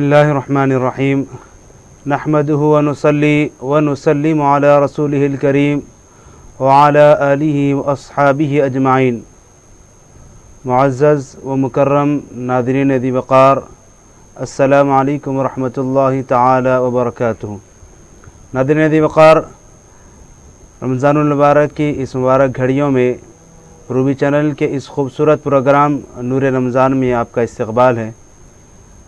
बिस्मिल्लाहिर्रहमानिर्रहीम नहमदुहु व नुसल्ली व नुसल्लिमु अला रसूलिहिल करीम व अला आलिहि व अस्हाबिहि अजमाइन। मुअज़्ज़ज़ व मुकर्रम नाज़रीन दी वक़ार, अस्सलामु अलैकुम व रहमतुल्लाहि तआला व बरकातुहू। नाज़रीन दी वक़ार, रमज़ानुल मुबारक की इस मुबारक घड़ियों में रूबी चैनल के इस खूबसूरत प्रोग्राम नूर रमज़ान में आपका इस्तक़बाल है।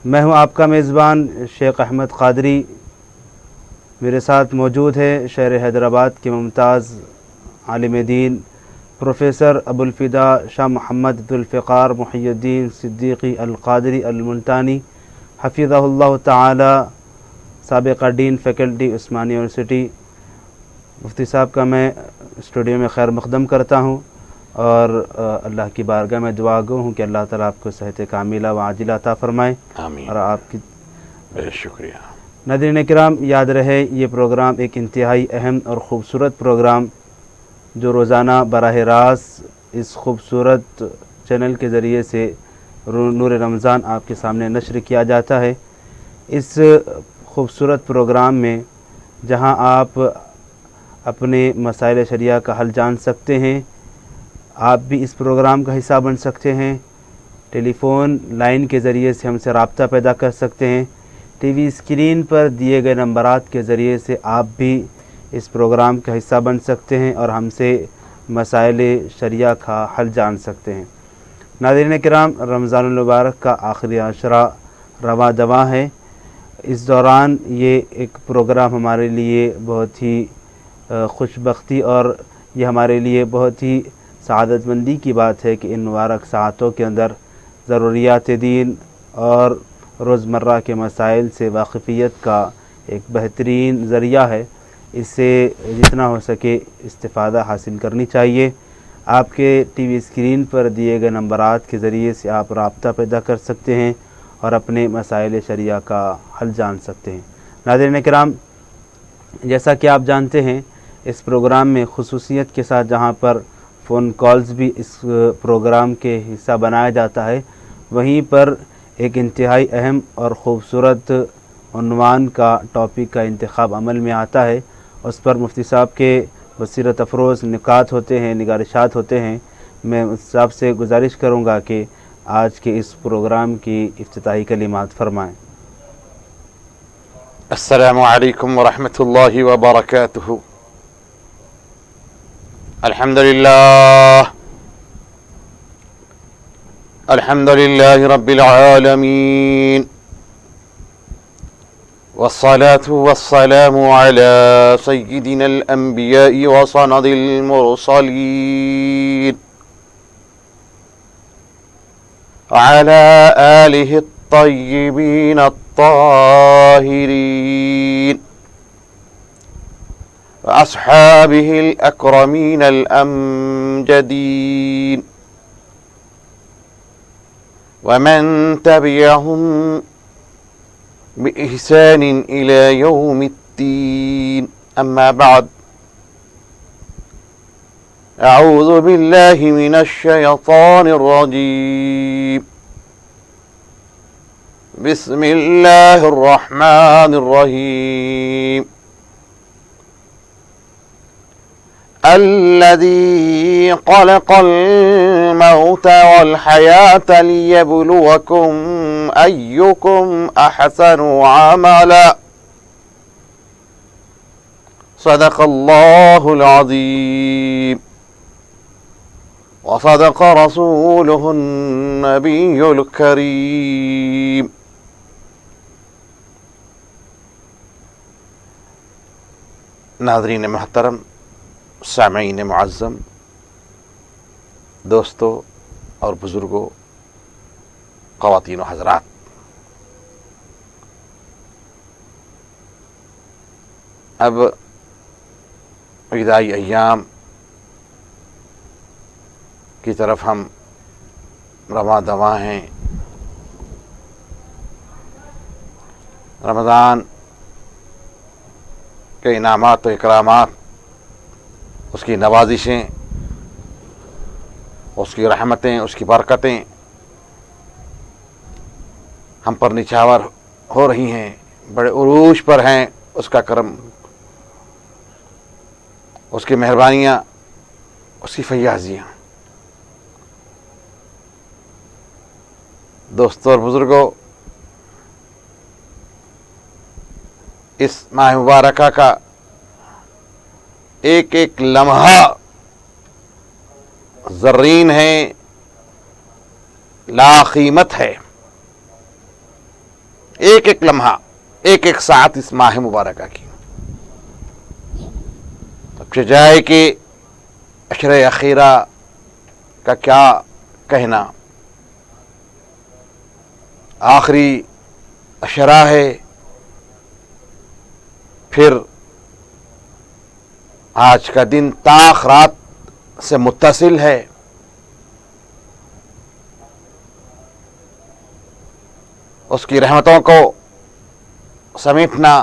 मैं हूं आपका मेज़बान शेख अहमद क़ादरी। मेरे साथ मौजूद है शहर हैदराबाद के मुमताज़ आलिम दीन प्रोफ़ेसर अबुल-फ़िदा शाह मोहम्मद ज़ुल्फ़िकार मुहियुद्दीन सिद्दीक़ी अल-क़ादरी अल-मुल्तानी हफ़िज़हुल्लाह ताला, साबिक़ डीन फ़ैकल्टी उस्मानिया यूनिवर्सिटी। मुफ्ती साहब का मैं स्टूडियो में खैर मक़दम करता हूँ और अल्लाह की बारगाह में दुआ गो हूँ कि अल्लाह ताला आपको सेहत कामिला व आजिला अता फ़रमाए। आमीन। और आपकी बहुत शुक्रिया। नाज़रीन किराम, याद रहे ये प्रोग्राम एक इंतहाई अहम और ख़ूबसूरत प्रोग्राम जो रोज़ाना बराह रास्त इस खूबसूरत चैनल के ज़रिए से नूर रमज़ान आपके सामने नश्र किया जाता है। इस खूबसूरत प्रोग्राम में जहाँ आप अपने मसाइल शरिया का हल जान सकते हैं, आप भी इस प्रोग्राम का हिस्सा बन सकते हैं। टेलीफ़ोन लाइन के ज़रिए से हमसे रब्ता पैदा कर सकते हैं। टीवी स्क्रीन पर दिए गए नंबरात के ज़रिए से आप भी इस प्रोग्राम का हिस्सा बन सकते हैं और हमसे मसाइल शरिया का हल जान सकते हैं। नाज़रीन किराम, रमज़ानुल मुबारक का आखिरी अशरा रवा दवा है। इस दौरान ये एक प्रोग्राम हमारे लिए बहुत ही खुशबख्ती और ये हमारे लिए बहुत ही सआदतमंदी की बात है कि इन मुबारक सातों के अंदर ज़रूरियात दीन और रोज़मर्रा के मसाइल से वाक़फ़ियत का एक बेहतरीन ज़रिया है। इससे जितना हो सके इस्तिफ़ादा हासिल करनी चाहिए। आपके टीवी स्क्रीन पर दिए गए नंबरात के ज़रिए से आप रब्ता पैदा कर सकते हैं और अपने मसाइल शरिया का हल जान सकते हैं। नाज़रीन किराम, जैसा कि आप जानते हैं, इस प्रोग्राम में खुसूसियत के साथ जहाँ पर फ़ोन कॉल्स भी इस प्रोग्राम के हिस्सा बनाया जाता है, वहीं पर एक इंतहाई अहम और ख़ूबसूरत उन्वान का टॉपिक का इंतखाब अमल में आता है। उस पर मुफ्ती साहब के बसीरत अफरोज़ निकात होते हैं, निगारिशात होते हैं। मैं मुफ्ती साहब से गुजारिश करूँगा कि आज के इस प्रोग्राम की इफ्तिताही कलिमात फ़रमाएँ। अस्सलामु अलैकुम व रहमतुल्लाहि व बरकातुहू। अल्हम्दुलिल्लाह रब्बिल आलमीन वस्सलातु वस्सलामु अला सय्यिदिनल अंबिया'i व सनदिल मुरसलीन अला आलिहि الطيبين الطاهرين وأصحابه الأكرمين الأمجدين ومن تبعهم بإحسان إلى يوم الدين. أما بعد، أعوذ بالله من الشيطان الرجيم. بسم الله الرحمن الرحيم. الذي خلق الموت والحياة ليبلوكم أيكم أحسن عملا. صدق الله العظيم وصدق رسوله النبي الكريم. नाज़रीन महतरम, सामीन मुअज़्ज़म, दोस्तों और बुज़ुर्गों, ख़वातीन व हज़रात, अब विदाई अय्याम की तरफ हम रवा दवा हैं। रमज़ान के इनामात व इकरामात, उसकी नवाजिशें, उसकी रहमतें, उसकी बरकतें हम पर निछावर ہو رہی ہیں، بڑے عروج پر ہیں، اس کا کرم، اس کی مہربانیاں، اس کی فیاضیاں۔ دوستو اور بزرگوں، اس ماہ مبارکہ کا ایک ایک لمحہ زرین ہے، لا قیمت ہے۔ ایک ایک لمحہ، ایک ایک ساعت اس ماہ مبارکہ کی اب جائے کہ عشرہ اخیرہ کا کیا کہنا، آخری عشرہ ہے، پھر آج کا دن طاق رات سے متصل ہے۔ اس کی رحمتوں کو سمیٹنا،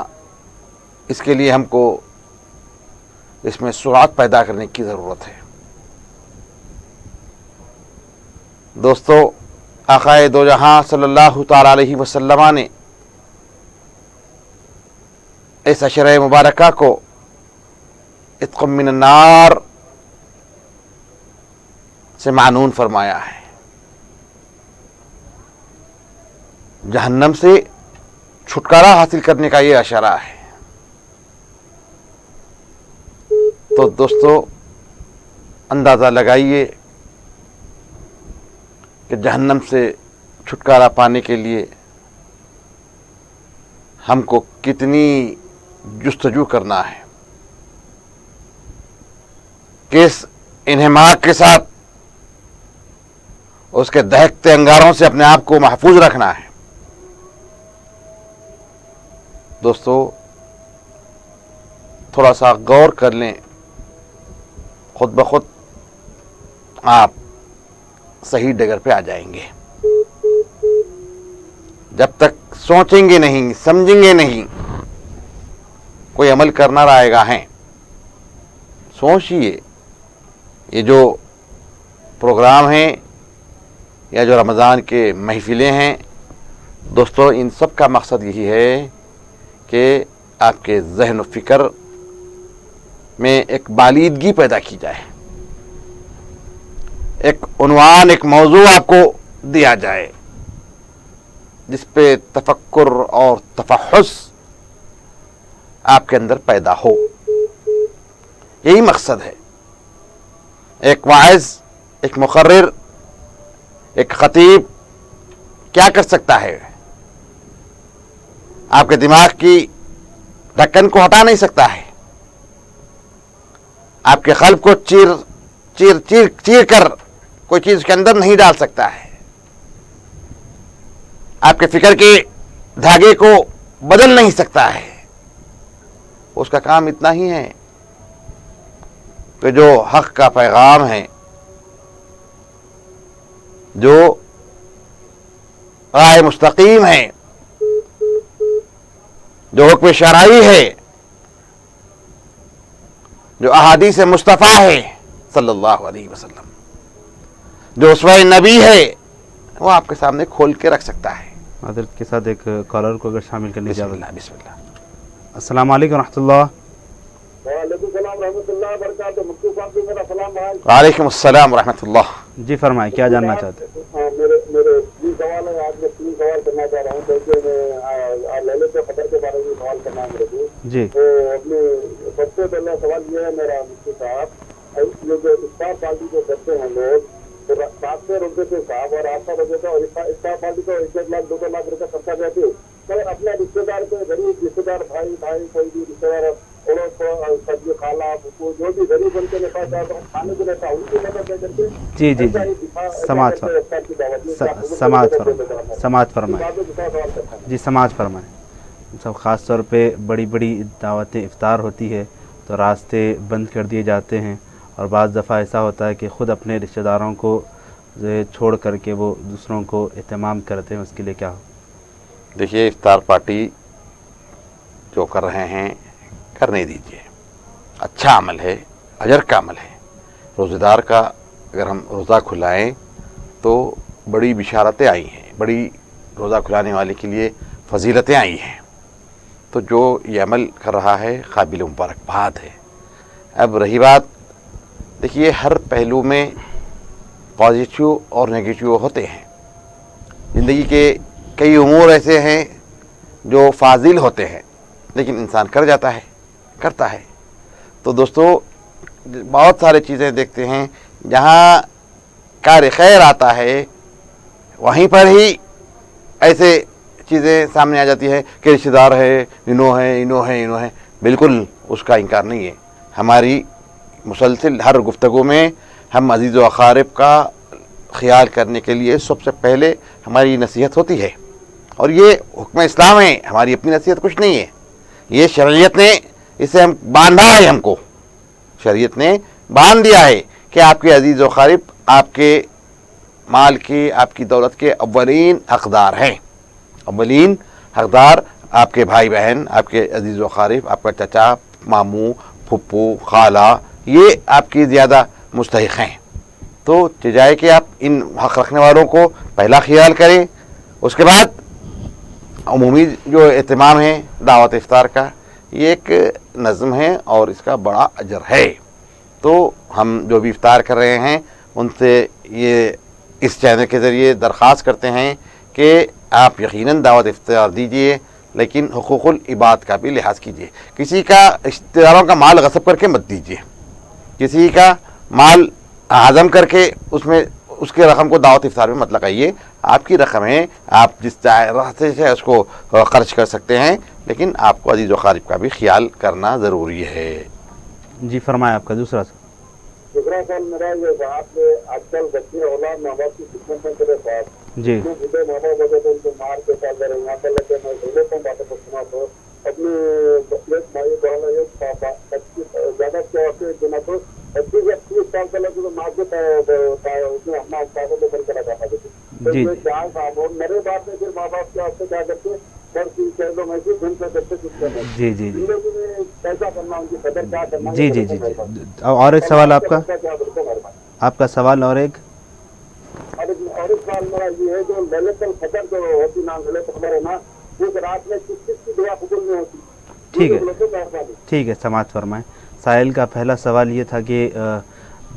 اس کے لیے ہم کو اس میں سرعت پیدا کرنے کی ضرورت ہے۔ دوستو، آقائے دو جہاں صلی اللہ تعالی علیہ وسلم نے اس عشرہ مبارکہ کو عتق من النار سے معنون فرمایا ہے، جہنم سے چھٹکارا حاصل کرنے کا یہ اشارہ ہے۔ تو دوستو، اندازہ لگائیے کہ جہنم سے چھٹکارا پانے کے لیے ہم کو کتنی جستجو کرنا ہے، کس انہماک کے ساتھ اس کے دہکتے انگاروں سے اپنے آپ کو محفوظ رکھنا ہے۔ دوستو، تھوڑا سا غور کر لیں، خود بخود آپ صحیح ڈگر پہ آ جائیں گے۔ جب تک سوچیں گے نہیں، سمجھیں گے نہیں، کوئی عمل کرنا رائے گا ہے۔ سوچئے، یہ جو پروگرام ہیں یا جو رمضان کے محفلیں ہیں، دوستو، ان سب کا مقصد یہی ہے کہ آپ کے ذہن و فکر میں ایک بالیدگی پیدا کی جائے، ایک عنوان، ایک موضوع آپ کو دیا جائے جس پہ تفکر اور تفحص آپ کے اندر پیدا ہو۔ یہی مقصد ہے۔ ایک واعظ، ایک مقرر، ایک خطیب کیا کر سکتا ہے؟ آپ کے دماغ کی ڈھکن کو ہٹا نہیں سکتا ہے، آپ کے قلب کو چیر کر کوئی چیز کے اندر نہیں ڈال سکتا ہے، آپ کے فکر کے دھاگے کو بدل نہیں سکتا ہے۔ اس کا کام اتنا ہی ہے کہ جو حق کا پیغام ہے، جو راہ مستقیم ہے، جو حکم شرعی ہے، جو احادیث مصطفیٰ ہے صلی اللہ علیہ وسلم، جو اسوہ نبی ہے، وہ آپ کے سامنے کھول کے رکھ سکتا ہے۔ حضرت کے ساتھ ایک کالر کو اگر شامل کرنے بسم اجازت۔ اللہ، بسم اللہ۔ السلام علیکم ورحمۃ اللہ۔ وعلیکم السلام ورحمۃ اللہ وبرکاتہ۔ مفتی صاحب کو میرا سلام بھائی۔ وعلیکم السلام ورحمۃ اللہ۔ جی فرمائیں، کیا جاننا چاہتے ہیں؟ میرے تین سوال ہیں، آج میں 3 سوال کرنا چاہ رہا ہوں، کیونکہ میں للت قدر کے بارے میں سوال کرنا ہے میرے کو۔ جی تو اپنے سب سے پہلا سوال یہ ہے میرا مفتی صاحب، یہ جو افطار پارٹی جو کرتے ہیں لوگ، تو رات سے روزے کے حساب اور 8 بجے کا افطار پارٹی کو 1 لاکھ 2 لاکھ روپے خرچہ دیتے ہیں، مگر اپنے رشتے دار کو، غریب رشتے دار، بھائی کوئی بھی رشتے دار، سبزی خالہ پھپھو جو بھی غریب ان کے پاس جاتا ہوں کھانے کے لیے ان کی مدد دے کر کے جی جی جی سماعت فرمائیں جی، سماعت فرمائیں۔ سب خاص طور پہ بڑی بڑی دعوتیں افطار ہوتی ہے تو راستے بند کر دیے جاتے ہیں، اور بعض دفعہ ایسا ہوتا ہے کہ خود اپنے رشتہ داروں کو چھوڑ کر کے وہ دوسروں کو اہتمام کرتے ہیں، اس کے لیے کیا ہو؟ دیکھیے، افطار پارٹی جو کر رہے ہیں کرنے دیجیے، اچھا عمل ہے، اجر کا عمل ہے۔ روزہ دار کا اگر ہم روزہ کھلائیں تو بڑی بشارتیں آئی ہیں، بڑی روزہ کھلانے والے کے لیے फजीलतें आई हैं। तो जो ये अमल कर रहा है काबिल मुबारकबाद है। अब रही बात, देखिए हर पहलू में पॉजिटिव और नेगेटिव होते हैं। ज़िंदगी के कई उमूर ऐसे हैं जो फाजिल होते हैं लेकिन इंसान कर जाता है, करता है। तो दोस्तों बहुत सारी चीज़ें देखते हैं जहाँ कार खैर आता है वहीं पर ही ऐसे चीज़ें सामने आ जाती है कि रिश्तेदार है, इनो है। बिल्कुल उसका इनकार नहीं है। हमारी मुसलसिल हर गुफ्तगू में हम अजीज़ व अक़ारिब का ख्याल करने के लिए सबसे पहले हमारी नसीहत होती है। और ये हुक्म इस्लाम है, हमारी अपनी नसीहत कुछ नहीं है। ये शरीयत ने इसे हम बांधा है, हमको शरीयत ने बांध दिया है कि आपके अजीज़ व अक़ारिब आपके माल के, आपकी दौलत के अव्वलीन हक़दार हैं। अव्वलीन हक़दार आपके भाई बहन, आपके अजीज़ व अक़ारिब, आपका चचा, मामू, फुप्पू, खाला, ये आपकी ज़्यादा मुस्तहिक़ हैं। तो चाहे कि आप इन हक़ रखने वालों को पहला ख्याल करें। उसके बाद अमूमी जो एहतमाम है दावत इफ्तार का, ये एक नज़म है और इसका बड़ा अजर है। तो हम जो भी इफ्तार कर रहे हैं उनसे ये इस चैनल के ज़रिए दरख्वास्त करते हैं कि आप यकीनन दावत इफ्तार दीजिए, लेकिन हुकूकुल इबाद का भी लिहाज कीजिए। किसी का रिश्तेदारों का माल गसब करके मत दीजिए। किसी का माल हज़म करके उसमें उसके रकम को दावत इफ्तार में मत लगाइए। आपकी रकम है, आप जिस रास्ते से उसको खर्च कर सकते हैं, लेकिन आपको अजीज़ व अक़ारिब का भी ख्याल करना ज़रूरी है। जी फरमाएं आपका दूसरा दूसरा सवाल मेरा ये था, आपने आजकल बच्चे औलाद माँ बाप की खिदमत में करे साथ जी जो बूढ़े माँ बाप होते थे उनको मार के साथ रहे, यहाँ पर लगे मैं बूढ़े को बातों को सुना तो अपने एक भाई बहन एक पापा 25 ज़्यादा के बिना तो 25 साल पहले तो माँ के उसमें अपना पापा को बन कर लगा देते। तो जी ये क्या काम हो मेरे बाप ने फिर माँ बाप के आपसे क्या करते जी जी जी कैसा करना, उनकी कदर क्या करना। जी जी जी जी और एक सवाल आपका सवाल और एक सवाल मेरा ये है, जो लैलतुल क़द्र जो होती ना, लैलतुल क़द्र है ना, उस रात में किस किस की दुआ कबूल नहीं होती? ठीक है समाअत फरमाएं। साहिल का पहला सवाल ये था कि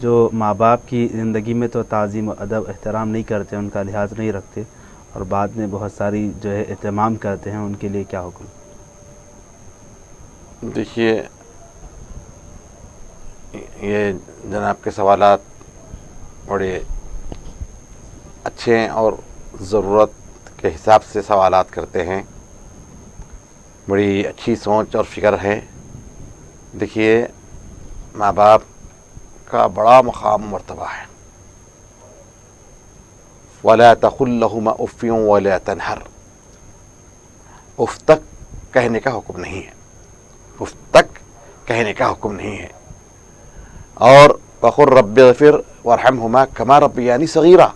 जो माँ बाप की ज़िंदगी में तो ताज़ीम अदब एहतराम नहीं करते, उनका लिहाज नहीं रखते, और बाद में बहुत सारी जो है एहतमाम करते हैं, उनके लिए क्या हुक्म? देखिए ये जनाब के सवालात बड़े अच्छे हैं और ज़रूरत के हिसाब से सवालात करते हैं। बड़ी अच्छी सोच और फ़िक्र है। देखिए माँ बाप का बड़ा मकाम मर्तबा है। वला तक़ुल लहुमा उफ़्फ़िन वला तनहर, उफ़ तक कहने का हुक्म नहीं है, उफ़ तक कहने का हुक्म नहीं है। और वक़ुल रब्बि ग़फ़िर वरहमहुमा कमा रब्बियानी सग़ीरा,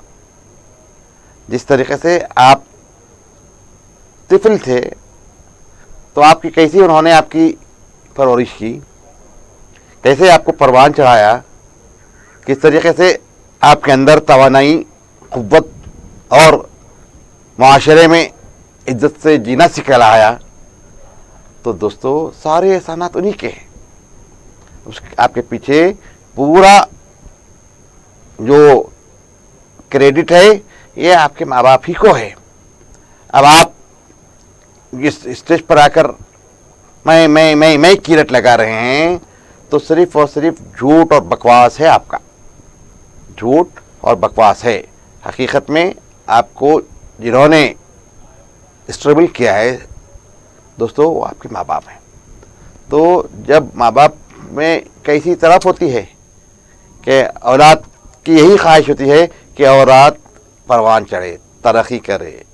जिस तरीक़े से आप तिफ़ल थे तो आपकी कैसी उन्होंने आपकी परवरिश की, कैसे आपको परवान चढ़ाया, किस तरीक़े से आपके अंदर तवानाई, क़ुव्वत और माशरे में इज़्ज़त से जीना सिखलाया। तो दोस्तों सारे एहसानात उन्हीं के हैं। आपके पीछे पूरा जो क्रेडिट है ये आपके माँ बाप ही को है। अब आप इस स्टेज पर आकर मैं कीरत लगा रहे हैं तो सिर्फ़ और सिर्फ झूठ और बकवास है। आपका झूठ और बकवास है। हकीकत में आपको जिन्होंने स्ट्रगल किया है दोस्तों वो आपके माँ बाप हैं। तो जब माँ बाप में कैसी तरफ होती है कि औलाद की यही ख्वाहिश होती है कि औलाद परवान चढ़े, तरक्की करे,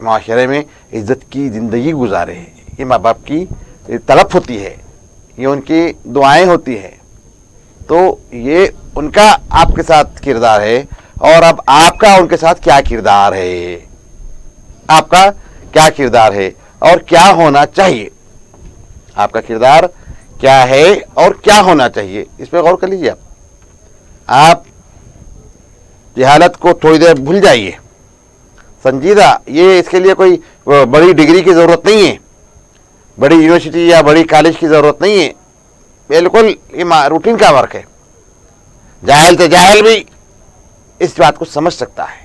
माशरे में इज़्ज़त की ज़िंदगी गुजारे, ये माँ बाप की तड़प होती है, ये उनकी दुआएं होती हैं। तो ये उनका आपके साथ किरदार है। और अब आपका उनके साथ क्या किरदार है, आपका क्या किरदार है और क्या होना चाहिए, आपका किरदार क्या है और क्या होना चाहिए, इस पर गौर कर लीजिए। आप जहालत को थोड़ी देर भूल जाइए, संजीदा, ये इसके लिए कोई وہ بڑی ڈگری کی ضرورت نہیں ہے, بڑی یونیورسٹی یا بڑی کالج کی ضرورت نہیں ہے, بالکل یہ روٹین کا ورک ہے. جاہل تو جاہل بھی اس بات کو سمجھ سکتا ہے.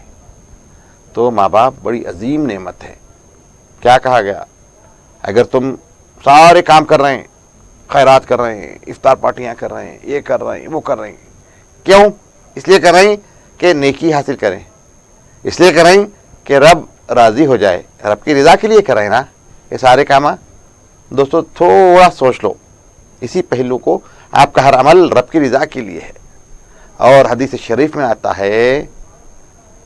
تو ماں باپ بڑی عظیم نعمت ہے. کیا کہا گیا, اگر تم سارے کام کر رہے ہیں, خیرات کر رہے ہیں, افطار پارٹیاں کر رہے ہیں, یہ کر رہے ہیں, وہ کر رہے ہیں, کیوں؟ اس لیے کر رہے ہیں کہ نیکی حاصل کریں, اس لیے کر رہے ہیں کہ رب راضی ہو جائے, رب کی رضا کے لیے کر رہے ہیں نا یہ سارے کام. دوستو تھوڑا سوچ لو اسی پہلو کو, آپ کا ہر عمل رب کی رضا کے لیے ہے. اور حدیث شریف میں آتا ہے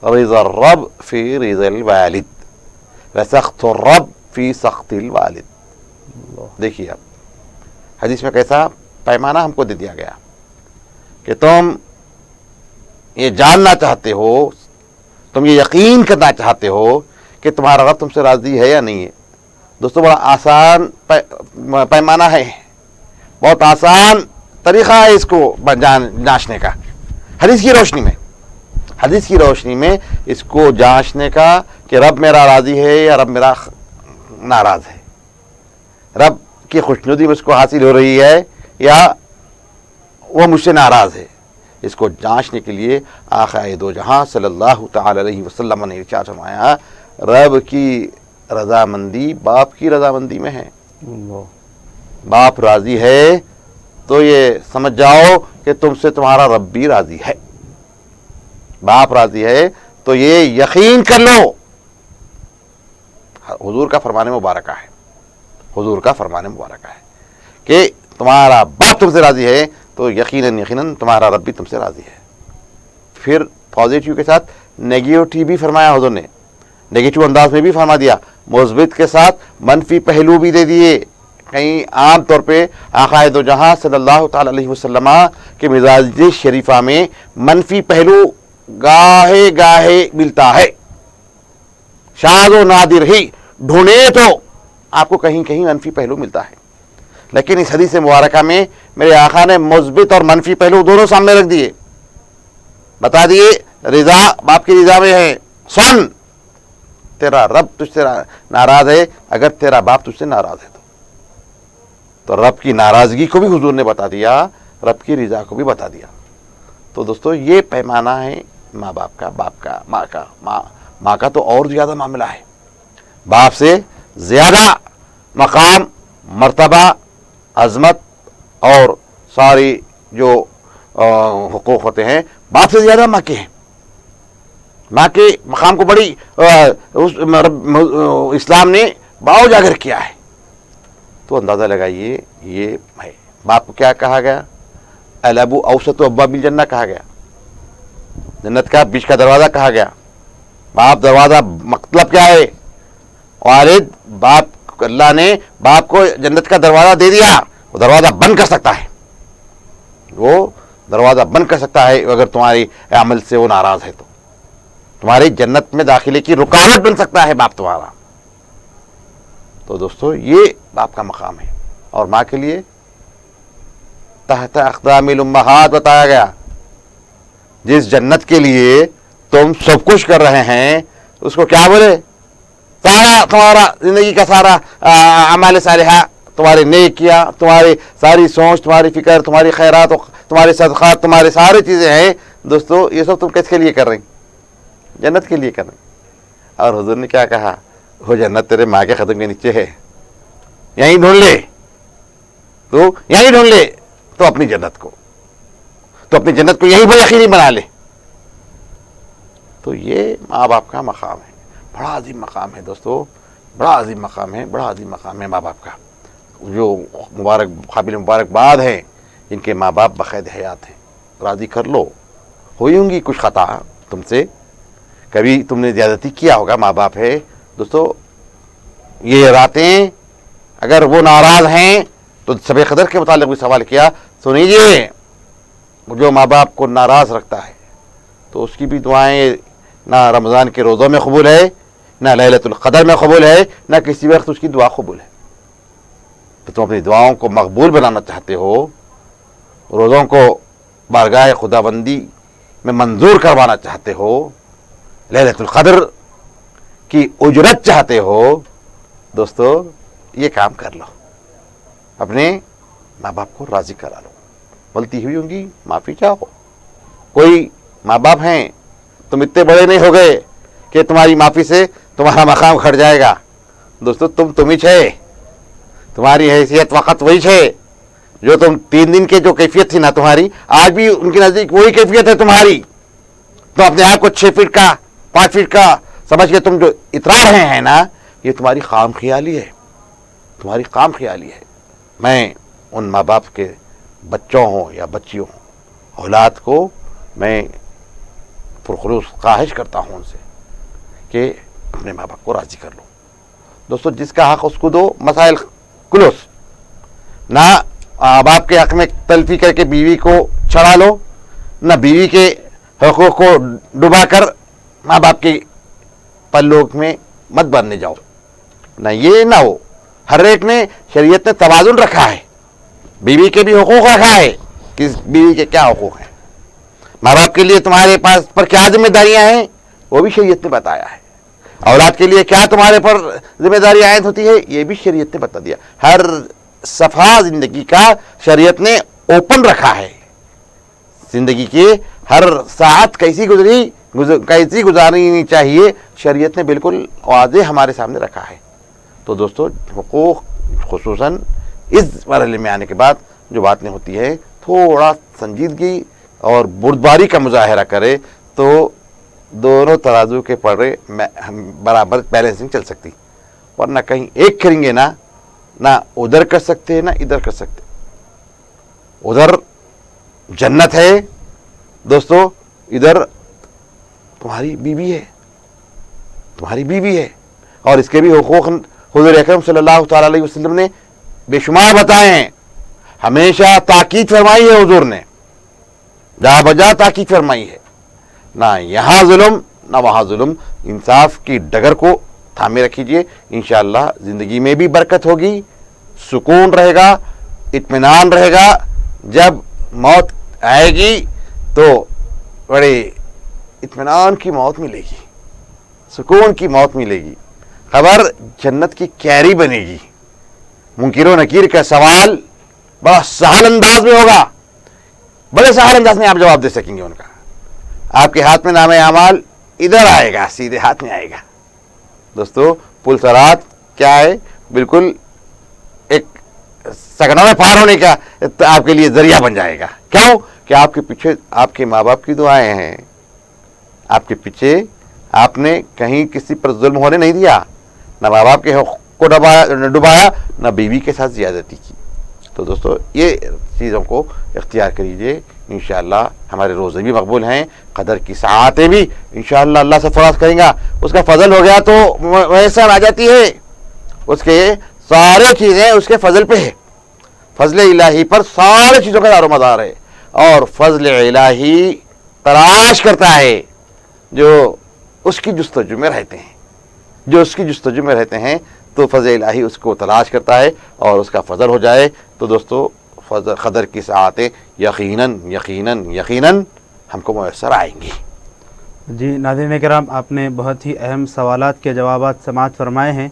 رضا الرب فی رضا الوالد وسخط الرب فی سخط الوالد. دیکھیے آپ حدیث میں کیسا پیمانہ ہم کو دے دیا گیا کہ تم یہ جاننا چاہتے ہو, تم یہ یقین کرنا چاہتے ہو کہ تمہارا رب تم سے راضی ہے یا نہیں ہے. دوستو بڑا آسان پیمانہ ہے, بہت آسان طریقہ ہے اس کو جانچنے کا. حدیث کی روشنی میں اس کو جانچنے کا کہ رب میرا راضی ہے یا رب میرا ناراض ہے, رب کی خوشنودی مجھ کو حاصل ہو رہی ہے یا وہ مجھ سے ناراض ہے. اس کو جانچنے کے لیے آقا دو جہاں صلی اللہ تعالی علیہ وسلم نے ارشاد فرمایا رب کی رضامندی باپ کی رضامندی میں ہے. باپ راضی ہے تو یہ سمجھ جاؤ کہ تم سے تمہارا رب بھی راضی ہے. باپ راضی ہے تو یہ یقین کر لو. حضور کا فرمان مبارکہ ہے کہ تمہارا باپ تم سے راضی ہے تو یقیناً تمہارا رب بھی تم سے راضی ہے. پھر پازیٹیو کے ساتھ نیگیٹو بھی فرمایا حضور نے, نیگیٹو انداز میں بھی فرما دیا, مثبت کے ساتھ منفی پہلو بھی دے دیے. کہیں عام طور پہ آقا دو جہاں صلی اللہ تعالی علیہ وسلم کے مزاج شریفہ میں منفی پہلو گاہے گاہے ملتا ہے, شاذ و نادر ہی ڈھونڈے تو آپ کو کہیں کہیں منفی پہلو ملتا ہے. لیکن اس حدیث مبارکہ میں میرے آقا نے مثبت اور منفی پہلو دونوں سامنے رکھ دیے, بتا دیے رضا باپ کی رضا میں ہے. سن, تیرا رب تجھ سے ناراض ہے, اگر تیرا باپ تجھ سے ناراض ہے تو رب کی ناراضگی کو بھی حضور نے بتا دیا, رب کی رضا کو بھی بتا دیا. تو دوستو یہ پیمانہ ہے ماں باپ کا, باپ کا, ماں کا تو اور زیادہ معاملہ ہے. باپ سے زیادہ مقام, مرتبہ, عظمت اور ساری جو حقوق ہوتے ہیں باپ سے زیادہ ماں کے ہیں. ماں کے مقام کو بڑی اسلام نے باؤ جاگر کیا ہے. تو اندازہ لگائیے یہ ہے. باپ کو کیا کہا گیا؟ الابو اوسط ابواب الجنہ کہا گیا, جنت کا بیچ کا دروازہ کہا گیا. باپ دروازہ مطلب کیا ہے؟ والد باپ, اللہ نے باپ کو جنت کا دروازہ دے دیا, وہ دروازہ بند کر سکتا ہے, وہ دروازہ بند کر سکتا ہے اگر تمہاری عمل سے وہ ناراض ہے تو تمہاری جنت میں داخلے کی رکاوٹ بن سکتا ہے باپ تمہارا. تو دوستو یہ باپ کا مقام ہے. اور ماں کے لیے تحت اقدام الامہات بتایا گیا. جس جنت کے لیے تم سب کچھ کر رہے ہیں اس کو کیا بولے؟ سارا تمہارا زندگی کا سارا اعمال صالحہ, تمہارے نیکیاں, تمہاری ساری سوچ, تمہاری فکر, تمہاری خیرات, تمہارے صدقات, تمہارے ساری چیزیں ہیں دوستو, یہ سب تم کس کے لیے کر رہے ہیں؟ جنت کے لیے کر رہے ہیں. اور حضور نے کیا کہا؟ وہ جنت تیرے ماں کے قدم کے نیچے ہے, یہیں ڈھونڈ لے, تو یہیں ڈھونڈ لے تو اپنی جنت کو یہیں پر یقینی بنا لے. تو یہ ماں باپ کا مقام ہے, بڑا عظیم مقام ہے دوستو, بڑا عظیم مقام ہے ماں باپ کا. جو قابل مبارکباد ہیں جن کے ماں باپ بقید حیات ہیں, راضی کر لو. ہوئی ہوں گی کچھ خطا تم سے, کبھی تم نے زیادتی کیا ہوگا, ماں باپ ہے دوستو. یہ راتیں اگر وہ ناراض ہیں تو شب قدر کے متعلق بھی سوال کیا, سنیجیے جو ماں باپ کو ناراض رکھتا ہے تو اس کی بھی دعائیں نہ رمضان کے روزوں میں قبول ہے, نہ لیلۃ القدر میں قبول ہے, نہ کسی وقت اس کی دعا قبول ہے. تو تم اپنی دعاؤں کو مقبول بنانا چاہتے ہو, روزوں کو بارگاہ خداوندی میں منظور کروانا چاہتے ہو, لیلۃ القدر की उजरत चाहते हो दोस्तों, ये काम कर लो, अपने माँ बाप को राज़ी करा लो, गलती हुई होंगी माफ़ी चाहो। कोई माँ बाप हैं, तुम इतने बड़े नहीं हो गए कि तुम्हारी माफ़ी से तुम्हारा मकाम घट जाएगा। दोस्तों तुम ही छे, तुम्हारी हैसियत वक़्त वही छे जो तुम 3 दिन के जो कैफियत थी ना तुम्हारी, आज भी उनके नज़दीक वही कैफियत है तुम्हारी। तो अपने आप को 6 फीट का 5 फीट का समझ के तुम जो इतरा रहे हैं ना, ये तुम्हारी खाम ख्याली है, तुम्हारी खाम ख्याली है। मैं उन माँ बाप के बच्चों हों या बच्चियों हों, औलाद को मैं पुरखुलूस ख्वाहिश करता हूँ उनसे कि अपने माँ बाप को राज़ी कर लो। दोस्तों जिसका हक़ उसको दो, मसाइल खुलूस ना माँ बाप के हक़ में तलफी करके बीवी को चढ़ा लो, ना बीवी के हक़ों को डुबा कर माँ बाप के पल्लों में मत बनने जाओ, ना ये ना हो। हर एक ने शरीयत ने तवाज़ुन रखा है, बीवी के भी हुकूक रखा है कि बीवी के क्या हुकूक हैं, माँ बाप के लिए तुम्हारे पास पर क्या जिम्मेदारियां हैं वो भी शरीयत ने बताया है, औलाद के लिए क्या तुम्हारे पर जिम्मेदारी आयद होती है ये भी शरीयत ने बता दिया। हर सफ़ा ज़िंदगी का शरीयत ने ओपन रखा है, ज़िंदगी की हर साथ कैसी गुजारनी चाहिए शरीयत ने बिल्कुल वाज़ेह हमारे सामने रखा है। तो दोस्तों हुकूक खुसूसन इस मरहले में आने के बाद जो बातें होती है, थोड़ा संजीदगी और बुर्दबारी का मुजाहरा करे तो दोनों तराजू के पड़े बराबर बैलेंसिंग चल सकती, वरना कहीं एक करेंगे ना उधर कर सकते ना इधर कर सकते। उधर जन्नत है दोस्तों, इधर तुम्हारी बीवी है और इसके भी हुकूक हुज़ूर अकरम सल्लल्लाहु तआला अलैहि वसल्लम ने बेशुमार बताए हैं। हमेशा ताकीद फरमाई है हुज़ूर ने, जहाँ बजा ताकीद फरमाई है, ना यहाँ जुल्म ना वहाँ जुल्म। इंसाफ की डगर को थामे रखिए, इंशाअल्लाह ज़िंदगी में भी बरकत होगी, सुकून रहेगा, इत्मीनान रहेगा। जब मौत आएगी तो बड़े इत्मीनान की मौत मिलेगी, सुकून की मौत मिलेगी, खबर जन्नत की कैरी बनेगी। मुनकिर व नकीर का सवाल बड़ा सहल अंदाज में होगा, बड़े सहल अंदाज में आप जवाब दे सकेंगे उनका। आपके हाथ में नामे अमाल इधर आएगा, सीधे हाथ में आएगा। दोस्तों पुल सरात क्या है, बिल्कुल एक सगना में पार होने का आपके लिए जरिया बन जाएगा। क्यों कि आपके पीछे आपके माँ बाप की दुआएं हैं, आपके पीछे आपने कहीं किसी पर जुल्म होने नहीं दिया, ना माँ बाप के हक़ को डुबाया, ना बीवी के साथ ज़्यादती की। तो दोस्तों ये चीज़ों को इख्तियार करिए, इंशाअल्लाह हमारे रोज़े भी मकबूल हैं, क़दर की साआतें भी इंशाअल्लाह अल्लाह से फ़राज़ करेंगे। उसका फ़ज़ल हो गया तो मैसर आ जाती है, उसके सारे चीज़ें उसके फ़ज़ल पे है, फ़ज़ल इलाही पर सारी चीज़ों का दारोमदार है। और फ़ज़ल इलाही तलाश करता है जो उसकी जुस्तजू में रहते हैं, जो उसकी जुस्तजू में रहते हैं, तो फ़ज़ल इलाही उसको तलाश करता है और उसका फ़ज़ल हो जाए तो दोस्तों क़दर की साआतें यकीनन हमको मैसर आएंगी। जी नाज़रीन किराम, आपने बहुत ही अहम सवालात के जवाबात समाअत फरमाए हैं।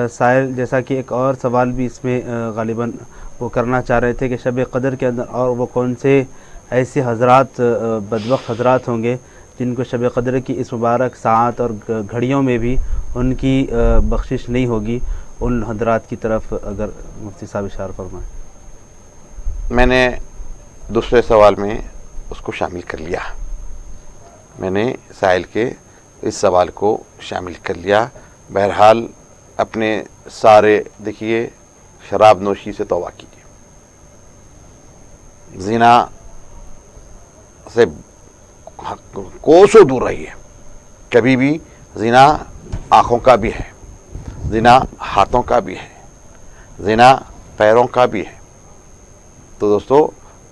साहिल जैसा कि एक और सवाल भी इसमें गालिबन वो करना चाह रहे थे कि शब क़दर के अंदर और वो कौन से ऐसे हज़रात बदबख्त हज़रात होंगे जिनको शब क़दर की इस मुबारक साआत और घड़ियों में भी उनकी बख्शिश नहीं होगी, उन हज़रात की तरफ अगर मुफ्ती साहब इशारा फरमाएं। मैंने दूसरे सवाल में उसको शामिल कर लिया, मैंने साहिल के इस सवाल को शामिल कर लिया। बहरहाल अपने सारे देखिए, शराब नोशी से तौबा कीजिए, ज़िना से कोसों दूर रहिए। कभी भी ज़िना आँखों का भी है, ज़िना हाथों का भी है, ज़िना पैरों का भी है। तो दोस्तों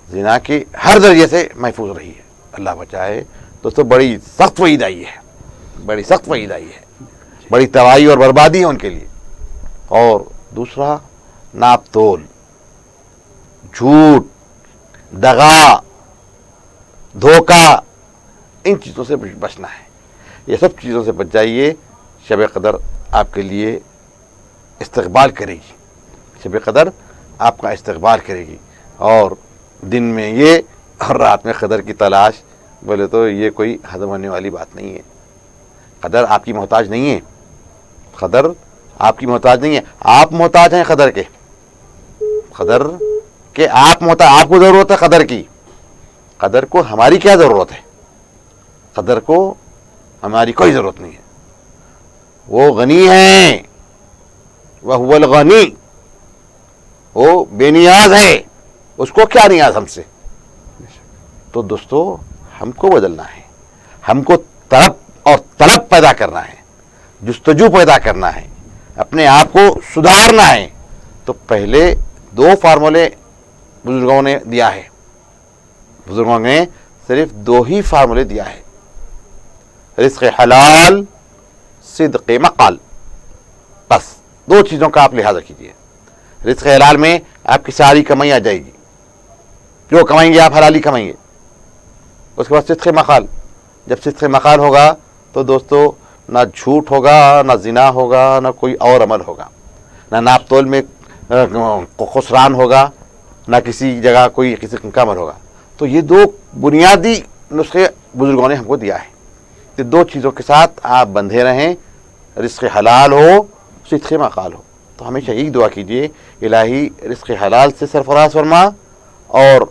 ज़िना की हर जरिए से महफूज रहिए, अल्लाह बचाए। दोस्तों बड़ी सख्त वईद आई है, बड़ी सख्त वईद आई है, बड़ी तबाही और बर्बादी है उनके लिए। और दूसरा नाप तोल, झूठ, दगा, धोखा, इन चीज़ों से बचना है। ये सब चीज़ों से बच जाइए, शब क़दर आपके लिए इस्तक़बाल करेगी, शब क़दर आपका इस्तक़बाल करेगी। और दिन में ये और रात में क़दर की तलाश, बोले तो ये कोई हज़म होने वाली बात नहीं है। क़दर आपकी मोहताज नहीं है, क़दर आपकी मोहताज नहीं है, आप मोहताज हैं क़दर के। क़दर के आप मोहताज, आपको ज़रूरत है क़दर की, क़दर को हमारी क्या ज़रूरत है? क़दर को हमारी कोई ज़रूरत नहीं है। वो गनी है, वह हुवल गनी, वो बेनियाज है, उसको क्या नियाज हमसे। तो दोस्तों हमको बदलना है, हमको तलब और तलब पैदा करना है, जुस्तजू पैदा करना है, अपने आप को सुधारना है। तो पहले 2 फार्मूले बुजुर्गों ने दिया है, बुजुर्गों ने सिर्फ 2 ही फार्मूले दिया है, रिज़्क़ हलाल, सिद्क़ मक़ाल। बस 2 चीज़ों का आप लिहाजा कीजिए। रिज़्क़ हलाल में आपकी सारी कमाई आ जाएगी, जो कमाएंगे आप हलाली कमाएंगे। उसके बाद सिद्क़ मक़ाल, जब सिद्क़ मक़ाल होगा तो दोस्तों ना झूठ होगा, ना ज़िना होगा, ना कोई और अमल होगा, ना नाप तोल में खुसरान होगा, ना किसी जगह कोई किसी का अमल होगा। तो ये 2 बुनियादी नुस्खे बुजुर्गों ने हमको दिया है। तो 2 चीज़ों के साथ आप बंधे रहें, रिज़्क़ हलाल हो, सिद्क़ मक़ाल हो। तो हमेशा यही दुआ कीजिए, इलाही रिज़्क़ हलाल से सरफराज फरमा, और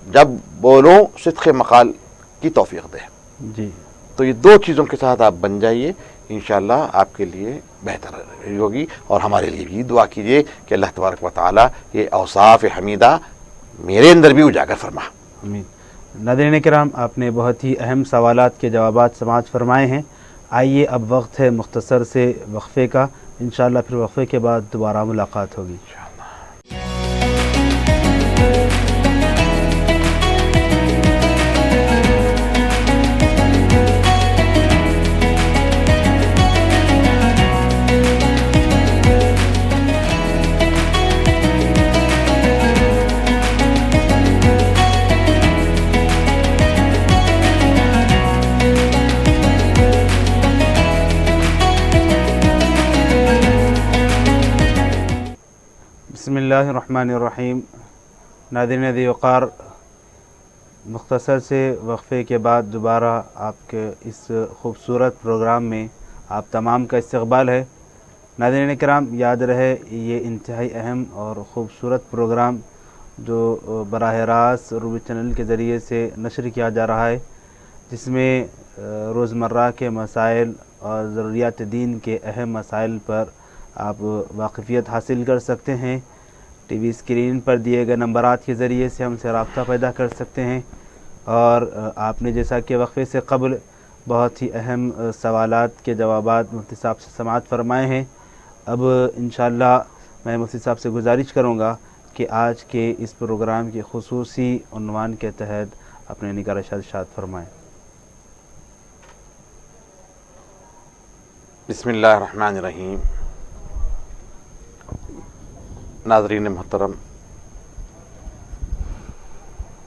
जब बोलो सिद्क़ मक़ाल की तौफ़ीक़ दे। जी, तो ये 2 चीज़ों के साथ आप बन जाइए, इंशाअल्लाह आपके लिए बेहतर होगी। और हमारे लिए भी दुआ कीजिए कि अल्लाह तबारक व तआला ये औसाफ़ हमीदा मेरे अंदर भी उजागर फरमा। आमीन। नाज़रीन किराम, आपने बहुत ही अहम सवालात के जवाबात समाअत फरमाए हैं। आइए अब वक्त है मुख्तसर से वक्फ़े का, इंशाअल्लाह फिर वक्फ़े के बाद दोबारा मुलाकात होगी। बिस्मिल्लाहिर्रहमानिर्रहीम। नाज़रीन दी वक़ार, मुख्तसर से वक्फ़े के बाद दोबारा आपके इस ख़ूबसूरत प्रोग्राम में आप तमाम का इस्तक़बाल है। नाज़रीन किराम, याद रहे ये इंतहाई अहम और ख़ूबसूरत प्रोग्राम जो बराह रास्त रूबी चैनल के ज़रिए से नशर किया जा रहा है, जिसमें रोज़मर्रा के मसाइल और ज़रूरियात दीन के अहम मसाइल पर आप वाक़फ़ियत हासिल कर सकते हैं। टीवी स्क्रीन पर दिए गए नंबरात के ज़रिए से हमसे रब्ता पैदा कर सकते हैं। और आपने जैसा कि वक्फ़े से क़ब्ल बहुत ही अहम सवालात के जवाबात मुफ्ती साहब से समाअत फरमाए हैं। अब इंशाअल्लाह मैं मुफ्ती साहब से गुजारिश करूँगा कि आज के इस प्रोग्राम के ख़ुसूसी उन्वान के तहत अपने निगाह इरशाद फरमाएँ। बिस्मिल्लाहिर्रहमानिर्रहीम। नाज़रीन मोहतरम,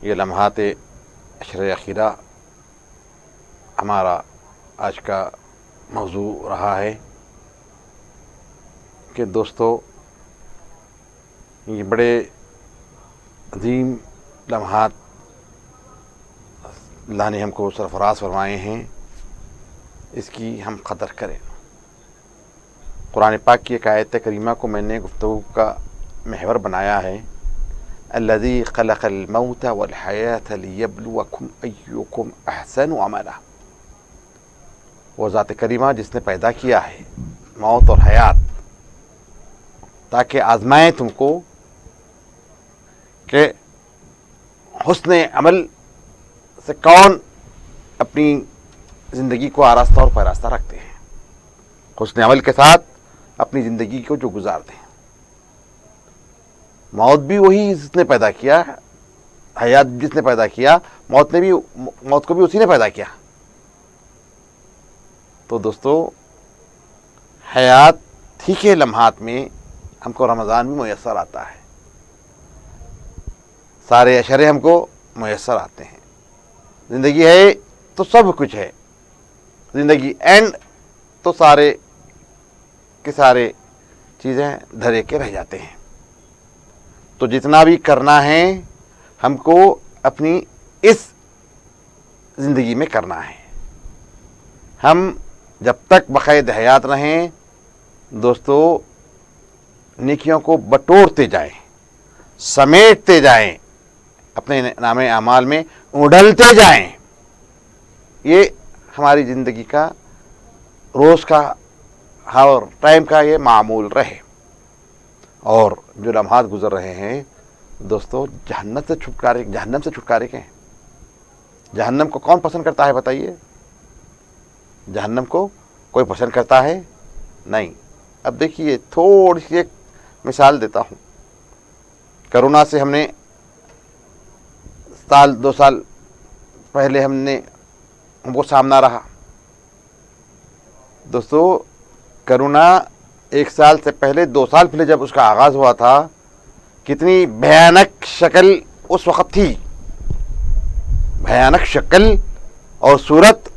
ये लम्हात अशर अखीरा हमारा आज का मौजू रहा है कि दोस्तों ये बड़े अजीम लम्हात अल्लाह ने हमको सरफराज फरमाए हैं, इसकी हम कदर करें। कुरान पाक की एक आयत करीमा को मैंने गुफ्तगू का महवर बनाया है, अल्लज़ी खलक़ल मौत वल हयात लियब्लुवकुम अय्युकुम अहसनु अमला। वो ज़ात करीमा जिसने पैदा किया है मौत और हयात, ताकि आज़माए तुमको कि हुस्न अमल से कौन अपनी ज़िंदगी को आरास्ता और पैरास्ता रखते हैं, हुस्न अमल के साथ अपनी ज़िंदगी को जो गुजारते हैं। मौत भी वही जिसने पैदा किया, हयात जिसने पैदा किया, मौत को भी उसी ने पैदा किया। तो दोस्तों हयात ही के लम्हात में हमको रमज़ान भी मुयस्सर आता है, सारे अशरे हमको मुयस्सर आते हैं। ज़िंदगी है तो सब कुछ है, ज़िंदगी एंड तो सारे کے سارے چیزیں دھرے کے رہ جاتے ہیں. تو جتنا بھی کرنا ہے ہم کو اپنی اس زندگی میں کرنا ہے. ہم جب تک بقید حیات رہیں دوستو نیکیوں کو بٹورتے جائیں, سمیٹتے جائیں, اپنے نام اعمال میں اڈلتے جائیں. یہ ہماری زندگی کا روز کا اور ٹائم کا یہ معمول رہے. اور جو لمحات گزر رہے ہیں دوستو جہنم سے چھٹکارے کے ہیں. جہنم کو کون پسند کرتا ہے بتائیے؟ جہنم کو کوئی پسند کرتا ہے نہیں. اب دیکھیے تھوڑی سی ایک مثال دیتا ہوں. کرونا سے ہم نے سال 2 سال پہلے ہم کو سامنا رہا. دوستو کرونا 1 سال سے پہلے 2 سال پہلے جب اس کا آغاز ہوا تھا کتنی بھیانک شکل اس وقت تھی. بھیانک شکل اور صورت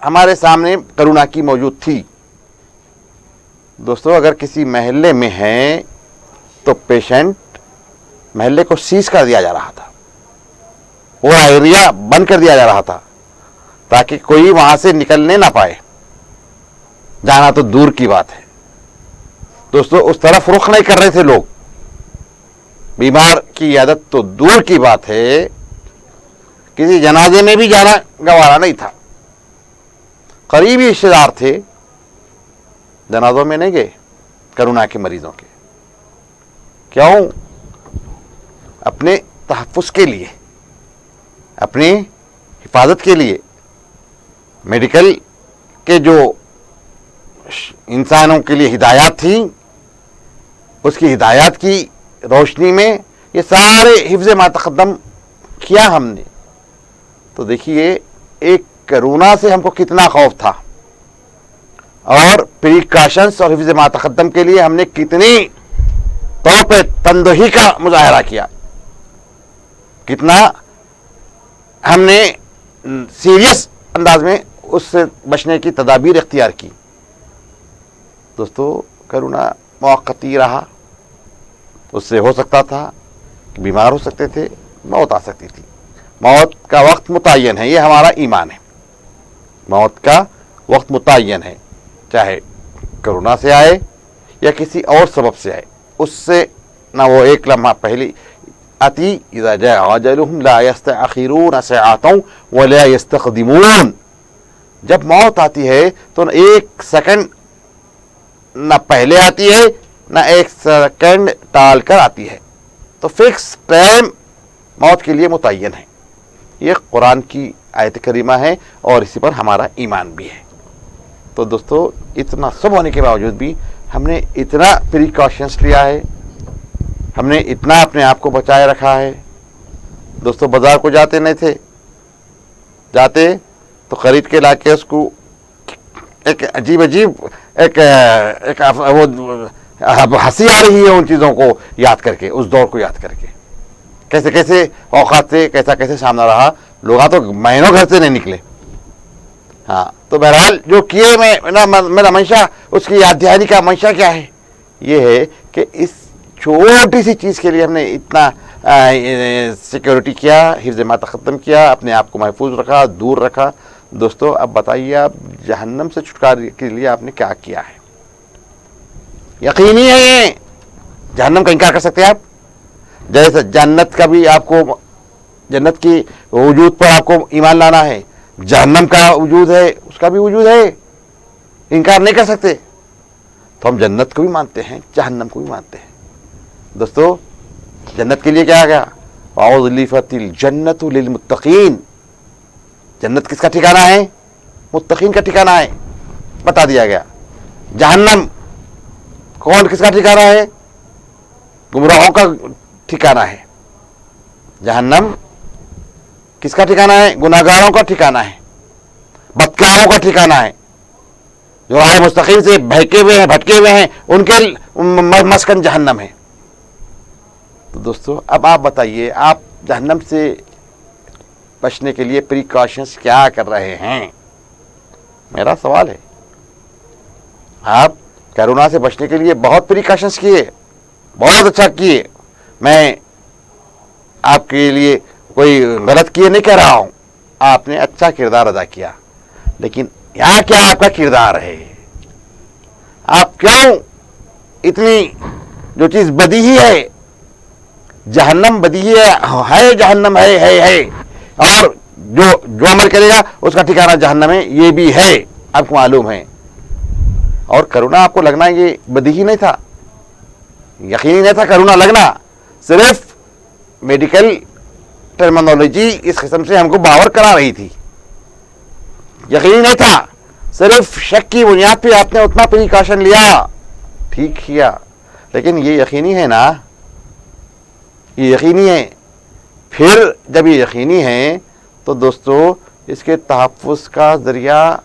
ہمارے سامنے کرونا کی موجود تھی. دوستو اگر کسی محلے میں ہیں تو پیشنٹ محلے کو سیز کر دیا جا رہا تھا, پورا ایریا بند کر دیا جا رہا تھا تاکہ کوئی وہاں سے نکلنے نہ پائے. جانا تو دور کی بات ہے دوستو, اس طرف رخ نہیں کر رہے تھے لوگ. بیمار کی عادت تو دور کی بات ہے, کسی جنازے میں بھی جانا گوارا نہیں تھا. قریبی رشتے دار تھے, جنازوں میں نہیں گئے کرونا کے مریضوں کے. کیوں؟ اپنے تحفظ کے لیے, اپنی حفاظت کے لیے. میڈیکل کے جو انسانوں کے لیے ہدایات تھیں اس کی ہدایات کی روشنی میں یہ سارے حفظ ما تقدم کیا ہم نے. تو دیکھیے ایک کرونا سے ہم کو کتنا خوف تھا اور پریکاشنز اور حفظ ما تقدم کے لیے ہم نے کتنی طور پہ تندہی کا مظاہرہ کیا, کتنا ہم نے سیریس انداز میں اس سے بچنے کی تدابیر اختیار کی. دوستو کرونا موقتی رہا, اس سے ہو سکتا تھا کہ بیمار ہو سکتے تھے, موت آ سکتی تھی. موت کا وقت متعین ہے, یہ ہمارا ایمان ہے. موت کا وقت متعین ہے, چاہے کرونا سے آئے یا کسی اور سبب سے آئے. اس سے نہ وہ 1 لمحہ پہلے آتی, اذا جاء اجلهم لا يستأخرون ساعة ولا يستقدمون. جب موت آتی ہے تو 1 سیکنڈ نہ پہلے آتی ہے نہ 1 سیکنڈ ٹال کر آتی ہے. تو فکس ٹائم موت کے لیے متعین ہے. یہ قرآن کی آیت کریمہ ہے اور اسی پر ہمارا ایمان بھی ہے. تو دوستو اتنا سب ہونے کے باوجود بھی ہم نے اتنا پریکاشنس لیا ہے, ہم نے اتنا اپنے آپ کو بچائے رکھا ہے. دوستو بازار کو جاتے نہیں تھے, جاتے تو خرید کے لا کے اس کو ایک عجیب ایک وہ ہنسی آ رہی ہے ان چیزوں کو یاد کر کے, اس دور کو یاد کر کے. کیسے اوقات سے کیسے سامنا رہا. لوگ تو مہینوں گھر سے نہیں نکلے. ہاں تو بہرحال جو کیے میرا منشا, اس کی یاد دہانی کا منشا کیا ہے؟ یہ ہے کہ اس چھوٹی سی چیز کے لیے ہم نے اتنا سیکیورٹی کیا, حفظ ما تقدم کیا, اپنے آپ کو محفوظ رکھا, دور رکھا. دوستو اب بتائیے آپ جہنم سے چھٹکارے کے لیے آپ نے کیا کیا ہے؟ یقینی ہے یہ جہنم کا انکار کر سکتے ہیں آپ؟ جیسے جنت کا بھی آپ کو, جنت کی وجود پر آپ کو ایمان لانا ہے, جہنم کا وجود ہے, اس کا بھی وجود ہے, انکار نہیں کر سکتے. تو ہم جنت کو بھی مانتے ہیں, جہنم کو بھی مانتے ہیں. دوستو جنت کے لیے کیا گیا؟ وَأُزْلِفَتِ الْجَنَّةُ لِلْمُتَّقِينَ. جنت کس کا ٹھکانہ ہے؟ متقین کا ٹھکانہ ہے, بتا دیا گیا. جہنم کس کا ٹھکانہ ہے؟ گمراہوں کا ٹھکانہ ہے. جہنم کس کا ٹھکانہ ہے؟ گناہگاروں کا ٹھکانہ ہے, بدکاروں کا ٹھکانہ ہے, جو راہ مستقیم سے بہکے ہوئے ہیں, بھٹکے ہوئے ہیں, ان کے مسکن جہنم ہے. تو دوستو اب آپ بتائیے, آپ جہنم سے بچنے کے لیے پریکاشنز کیا کر رہے ہیں؟ میرا سوال ہے. آپ کرونا سے بچنے کے لیے بہت پریکاشنس کیے, بہت اچھا کیے. میں آپ کے لیے کوئی غلط کیے نہیں کہہ رہا ہوں, آپ نے اچھا کردار ادا کیا, لیکن یہاں کیا آپ کا کردار ہے؟ آپ کیوں اتنی جو چیز بدیہی ہے, جہنم بدیہی ہے, جہنم ہے, اور جو عمل کرے گا اس کا ٹھکانہ جہنم ہے, یہ بھی ہے, آپ کو معلوم ہے. اور کرونا آپ کو لگنا یہ بدیہی نہیں تھا, یقینی نہیں تھا کرونا لگنا, صرف میڈیکل ٹرمینالوجی اس قسم سے ہم کو باور کرا رہی تھی, یقینی نہیں تھا. صرف شک کی بنیاد پہ آپ نے اتنا پریکاشن لیا, ٹھیک کیا, لیکن یہ یقینی ہے نا, یہ یقینی ہے. پھر جب یہ یقینی ہے تو دوستو اس کے تحفظ کا ذریعہ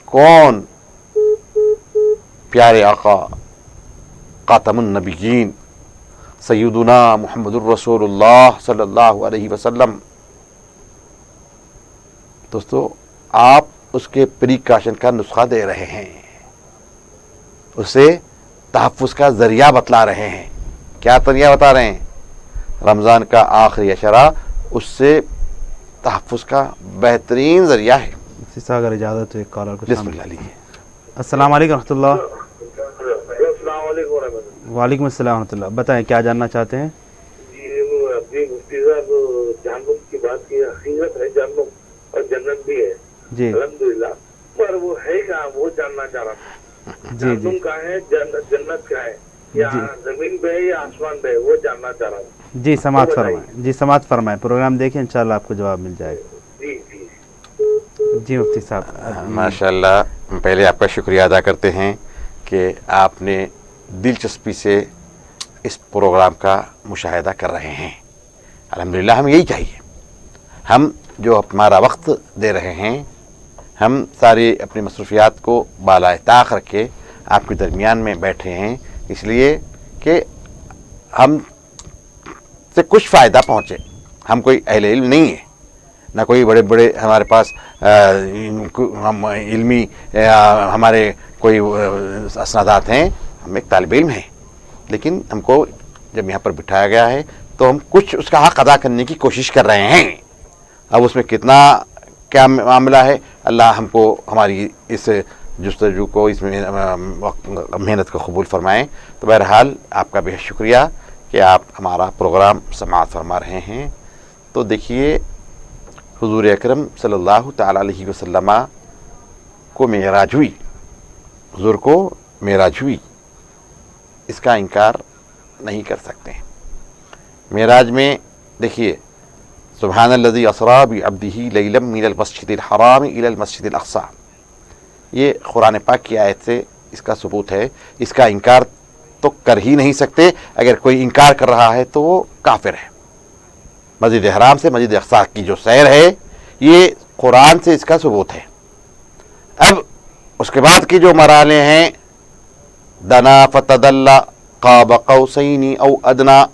کون؟ پیارے آقا خاتم النبیین سیدنا محمد الرسول اللہ صلی اللہ علیہ وسلم. دوستو آپ اس کے پریکاشن کا نسخہ دے رہے ہیں, اسے تحفظ کا ذریعہ بتلا رہے ہیں. کیا ذریعہ بتا رہے ہیں؟ رمضان کا آخری عشرہ اس سے تحفظ کا بہترین ذریعہ ہے. اگر اجازت ہے کالر کو بسم اللہ لیجیے. السلام علیکم ورحمۃ اللہ. السلام علیکم ورحمۃ اللہ. وعلیکم السلام ورحمۃ اللہ. بتائیں کیا جاننا چاہتے ہیں؟ جی مفتی صاحب, جہنم کی بات کی, حقیقت ہے جہنم اور جنت بھی ہے جی الحمدللہ, پر وہ ہے کہاں وہ جاننا چاہ رہا تھا. جی جہنم کہاں ہے, جنت کہاں ہے, یا زمین پہ ہے یا آسمان پہ ہے, وہ جاننا چاہ رہا تھا. جی سماعت فرمائیں, جی سماعت فرمائیں, پروگرام دیکھیں انشاءاللہ آپ کو جواب مل جائے گا. جی جی جی مفتی صاحب. ماشاء اللہ, پہلے آپ کا شکریہ ادا کرتے ہیں کہ آپ نے دلچسپی سے اس پروگرام کا مشاہدہ کر رہے ہیں. الحمدللہ ہم یہی چاہیے. ہم جو ہمارا وقت دے رہے ہیں, ہم ساری اپنی مصروفیات کو بالائے طاق رکھ کے آپ کے درمیان میں بیٹھے ہیں, اس لیے کہ ہم سے کچھ فائدہ پہنچے. ہم کوئی اہل علم نہیں ہیں, نہ کوئی بڑے بڑے ہمارے پاس ہم علمی ہمارے کوئی اسنادات ہیں. ہم ایک طالب علم ہیں, لیکن ہم کو جب یہاں پر بٹھایا گیا ہے تو ہم کچھ اس کا حق ادا کرنے کی کوشش کر رہے ہیں. اب اس میں کتنا کیا معاملہ ہے, اللہ ہم کو ہماری اس جستجو کو, اس میں محنت کو قبول فرمائیں. تو بہرحال آپ کا بہت شکریہ کہ آپ ہمارا پروگرام سماعت فرما رہے ہیں. تو دیکھیے, حضور اکرم صلی اللہ تعالی علیہ وسلم کو معراج ہوئی, حضور کو معراج ہوئی, اس کا انکار نہیں کر سکتے. معراج میں دیکھیے, سبحان الذی اسری بعبدہ لیلا من المسجد الحرام الی المسجد الاقصی, یہ قرآن پاک کی آیت سے اس کا ثبوت ہے. اس کا انکار تو کر ہی نہیں سکتے. اگر کوئی انکار کر رہا ہے تو وہ کافر ہے. مسجد حرام سے مسجد اقصی کی جو سیر ہے, یہ قرآن سے اس کا ثبوت ہے. اب اس کے بعد کی جو مرحلے ہیں, دنا فتدلی قاب قوسین او ادنا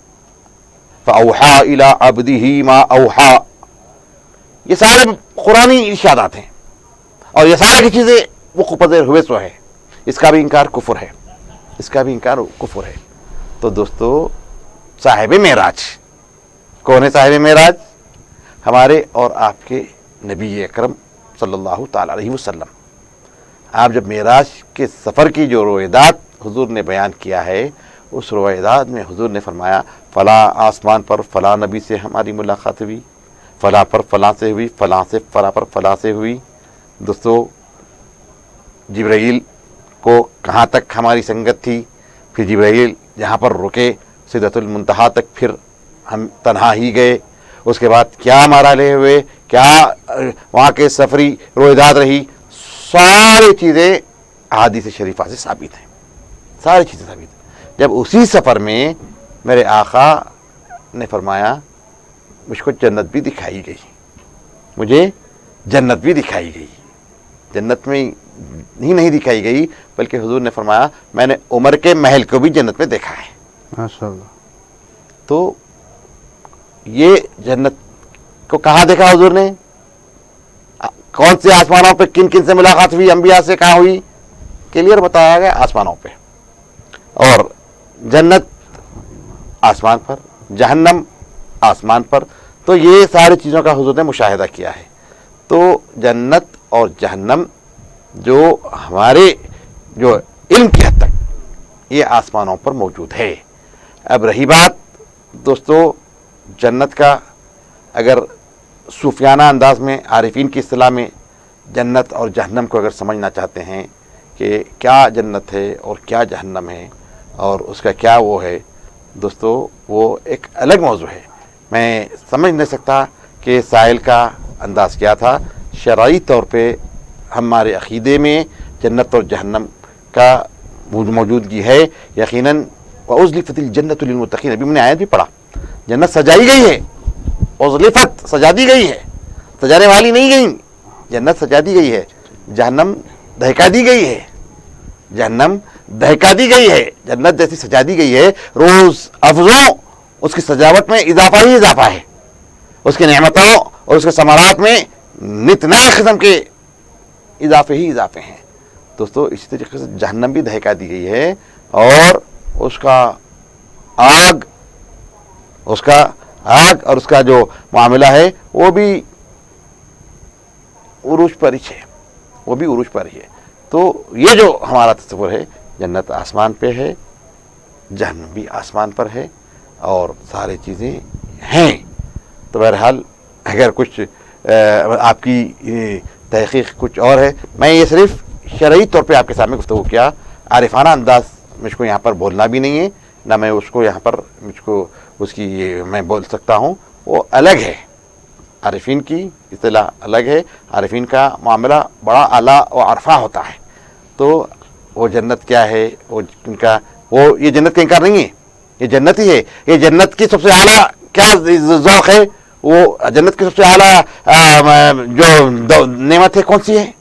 فاوحا الی عبدہ ما اوحا, یہ سارے قرآنی ارشادات ہیں, اور یہ ساری چیزیں وقوع پذیر ہوئے سو ہے. اس کا بھی انکار کفر ہے, اس کا بھی انکار کفر ہے. تو دوستو, صاحب معراج کون ہے؟ صاحب معراج ہمارے اور آپ کے نبی اکرم صلی اللہ تعالی علیہ وسلم. آپ جب معراج کے سفر کی جو روایات حضور نے بیان کیا ہے, اس روایات میں حضور نے فرمایا فلاں آسمان پر فلاں نبی سے ہماری ملاقات ہوئی, فلاں پر فلاں سے ہوئی, فلاں سے فلاں پر فلاں سے ہوئی. دوستو, جبرائیل کو کہاں تک ہماری سنگت تھی, پھر جبرائیل جہاں پر رکے سدرۃ المنتہا تک پھر ہم تنہا ہی گئے. اس کے بعد کیا مرحلے ہوئے, کیا وہاں کے سفری روایات رہی, ساری چیزیں احادیث شریفہ سے ثابت ہیں, ساری چیزیں ثابت ہیں. جب اسی سفر میں میرے آقا نے فرمایا مجھ کو جنت بھی دکھائی گئی, مجھے جنت بھی دکھائی گئی. جنت میں ہی نہیں دکھائی گئی بلکہ حضور نے فرمایا میں نے عمر کے محل کو بھی جنت میں دیکھا ہے. ماشاءاللہ. تو یہ جنت کو کہاں دیکھا حضور نے, کون سے آسمانوں پہ کن کن سے ملاقات ہوئی, انبیاء سے کہاں ہوئی, क्लियर बताया गया आसमानों पे, और जन्नत आसमान पर, जहन्नम आसमान पर। तो ये सारी चीज़ों का हुजूर ने मुशाहिदा किया है। तो जन्नत और जहन्नम जो हमारे जो इल्म की हद तक ये आसमानों पर मौजूद है। अब रही बात दोस्तों जन्नत का, अगर सूफियाना अंदाज में, आरिफीन की इस्तिलाह में जन्नत और जहन्नम को अगर समझना चाहते हैं कि क्या जन्नत है और क्या जहन्नम है और उसका क्या वो है, दोस्तों वो एक अलग मौजू है। मैं समझ नहीं सकता कि साहिल का अंदाज़ क्या था। शरई तौर पे हमारे अक़ीदे में जन्नत और जहन्नम का मौजूदगी है यकीनन। वउज़लिफ़तिल जन्नतु लिलमुत्तक़ीन, अभी मैंने आयत भी पढ़ा, जन्नत सजाई गई है, उज़लिफ़त सजा दी गई है, सजाने वाली नहीं गई, जन्नत सजा दी गई है। जहन्नम दहका दी गई है, जहन्नम दहका दी गई है। जन्नत जैसी सजा दी गई है, रोज़ अफ़ज़ों उसकी सजावट में इजाफा ही इजाफा है, उसकी नेमतों और उसके समारात में नित नए किस्म के इजाफे ही इजाफे हैं दोस्तों। इसी तरीके से जहन्नम भी दहका दी गई है और उसका आग और उसका जो मामला है वो भी उरूज पर ही है, वो भी उरूज पर ही है। तो ये जो हमारा तस्वुर है, जन्नत आसमान पे है, जहन्नम भी आसमान पर है और सारी चीज़ें हैं। तो बहरहाल अगर कुछ आपकी तहक़ीक़ कुछ और है, मैं ये सिर्फ शरई तौर पे आपके सामने गुफ्तगू किया, आरिफाना अंदाज मुझको यहाँ पर बोलना भी नहीं है, ना मैं उसको यहाँ पर मुझको उसकी मैं बोल सकता हूँ, वो अलग है। आरिफीन की इस्तिलाह अलग है, आरिफीन का मामला बड़ा आला और अरफा होता है। तो वो जन्नत क्या है, वो इनका वो ये जन्नत का इनकार नहीं है, ये जन्नत ही है। ये जन्नत की सबसे आला क्या ज़ौक़ है, वो जन्नत की सबसे आला जो नेमत है कौन सी है?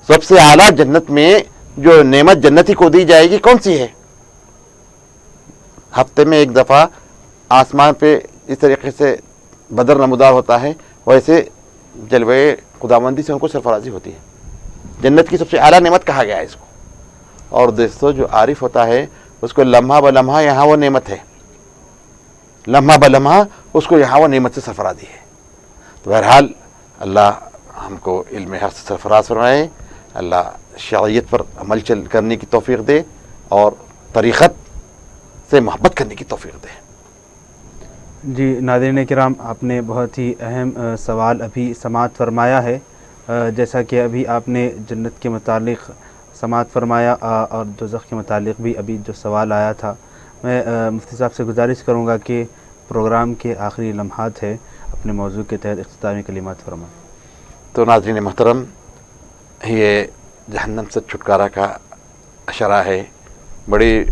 सबसे आला जन्नत में जो नेमत जन्नती को दी जाएगी कौन सी है? हफ्ते में एक दफ़ा आसमान पे इस तरीके से बदर नमूदार होता है, वैसे जलवे खुदाबंदी से उनको सरफराजी होती है। जन्नत की सबसे आला नेमत कहा गया है इसको। और दोस्तों जो आरिफ होता है उसको लम्हा ब लम्हा यहाँ वो नेमत है, लम्हा ब लम्हा उसको यहाँ वो नेमत से सरफराजी है। तो बहरहाल अल्लाह हमको इल्म हक़ से सरफराज फरमाए, अल्लाह शरीयत पर अमल करने की तौफीक दे और तरीक़त से मोहब्बत करने की तौफीक दे। जी नाज़रीन किराम, आपने बहुत ही अहम सवाल अभी समाअत फरमाया है। जैसा कि अभी आपने जन्नत के मुतालिक समाअत फरमाया और दोज़ख के मुतालिक भी अभी जो सवाल आया था, मैं मुफ्ती साहब से गुजारिश करूँगा कि प्रोग्राम के आखिरी लम्हात है अपने मौजू के तहत इख्तितामी कलिमात फरमाएं। तो नाज़रीन मोहतरम, ये जहन्नम से छुटकारा का अशरा है। बड़ी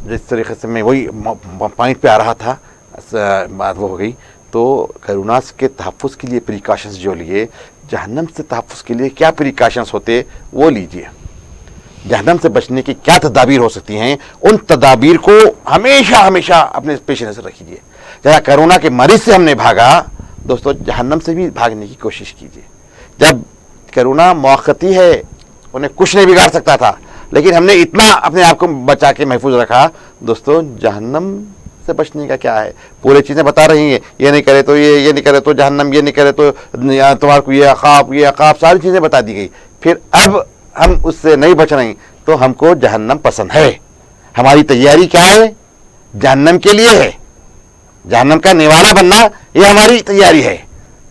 जिस तरीके से मैं वही पॉइंट पे आ रहा था, बात वो हो गई। तो कोरोनास के तहफ़्फ़ुज़ के लिए प्रिकॉशंस जो लिए, जहन्नम से तहफ़्फ़ुज़ के लिए क्या प्रिकॉशंस होते वो लीजिए। जहन्नम से बचने की क्या तदाबीर हो सकती हैं, उन तदाबीर को हमेशा हमेशा अपने पेश नज़र रखिए। जहाँ कोरोना के मरीज़ से हमने भागा, दोस्तों जहन्नम से भी भागने की कोशिश कीजिए। जब कोरोना मौक़ती है, उन्हें कुछ नहीं बिगाड़ सकता था, लेकिन हमने इतना अपने आप को बचा के महफूज रखा। दोस्तों जहन्नम से बचने का क्या है, पूरी चीज़ें बता रही हैं, ये नहीं करे तो ये नहीं करे तो जहन्नम, ये नहीं करे तो तुम्हारे को ये अक़ाब, सारी चीज़ें बता दी गई। फिर अब हम उससे नहीं बच रहे, तो हमको जहन्नम पसंद है। हमारी तैयारी क्या है? जहन्नम के लिए है, जहन्नम का निवाला बनना ये हमारी तैयारी है।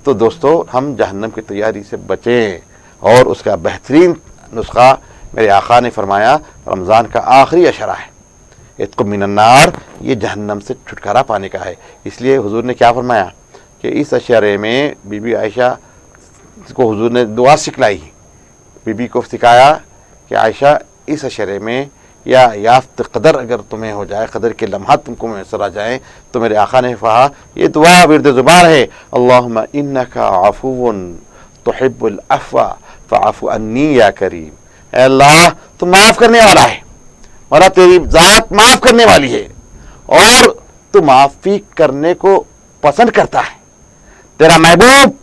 तो दोस्तों हम जहन्नम की तैयारी से बचें और उसका बेहतरीन नुस्खा मेरे आका ने फरमाया, रमज़ान का आखिरी अशरा है, इत्क़ु मिनन्नार, ये जहन्नम से छुटकारा पाने का है। इसलिए हुजूर ने क्या फरमाया कि इस अशरे में बीबी आयशा को हुजूर ने दुआ सिखलाई। बीबी को सिखाया कि आयशा इस अशरे में या याफ्त कदर अगर तुम्हें हो जाए, कदर के लम्हात तुमको मैसर आ जाए, तो मेरे आका ने कहा ये दुआ विर्द ज़ुबान है, अल्लाहुम्मा इन्नका अफ़ुव्वुन तुहिब्बुल अफ़्वा फ़अफ़ु अन्नी या करीम। अल्लाह तुम माफ़ करने वाला है, और तेरी ज़ात माफ़ करने वाली है और तू माफ़ी करने को पसंद करता है। तेरा महबूब